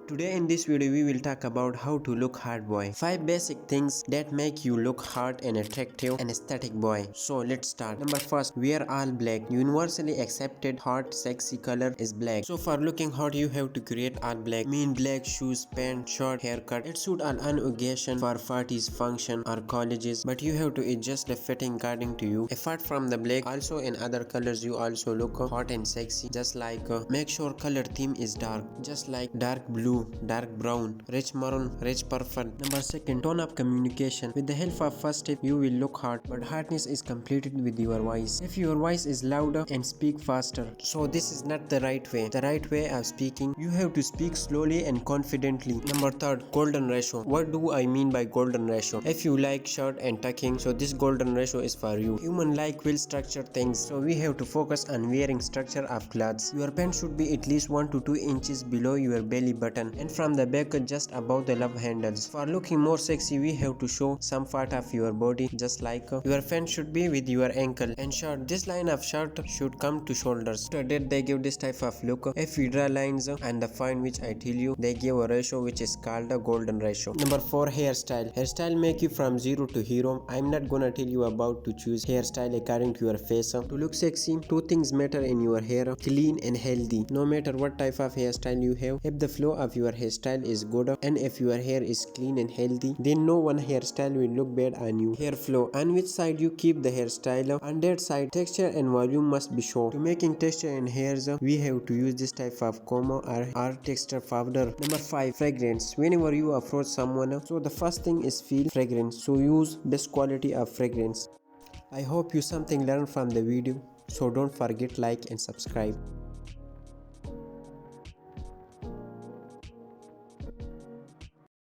Today in this video we will talk about how to look hot boy. 5 basic things that make you look hot and attractive and aesthetic boy. So let's start. Number first, wear all black. Universally accepted hot sexy color is black. So for looking hot you have to create all black. Mean black shoes, pants, shirt, haircut. It suit all an occasion for parties, function or colleges, but you have to adjust the fitting according to you. Apart from the black, also in other colors you also look hot and sexy. Just like make sure color theme is dark. Just like dark blue, dark brown, rich maroon, rich purple. Number second, tone up communication. With the help of first step you will look hot, but hotness is completed with your voice. If your voice is louder and speak faster, so this is not the right way. The right way of speaking, you have to speak slowly and confidently. Number third, golden ratio. What do I mean by golden ratio? If you like shirt and tucking, so this golden ratio is for you. Human like well structured things, so we have to focus on wearing structure of clothes. Your pants should be at least 1 to 2 inches below your belly button and from the back just above the love handles. For looking more sexy we have to show some part of your body, just like your pants should be with your ankle, and shirt, this line of shirt should come to shoulders. After that they give this type of look. If we draw lines and the point which I tell you, they give a ratio which is called a golden ratio. Number 4, hairstyle. Hairstyle make you from zero to hero. I'm not gonna tell you about to choose hairstyle according to your face. To look sexy, two things matter in your hair: clean and healthy. No matter what type of hairstyle you have, if the flow of your hairstyle is good and if your hair is clean and healthy, then no one hairstyle will look bad on you. Hair flow, on which side you keep the hairstyle, on that side texture and volume must be shown. To making texture in hairs, we have to use this type of comb or texture powder. Number 5, fragrance. Whenever you approach someone, so the first thing is feel fragrance, so use best quality of fragrance. I hope you something learned from the video, so don't forget like and subscribe.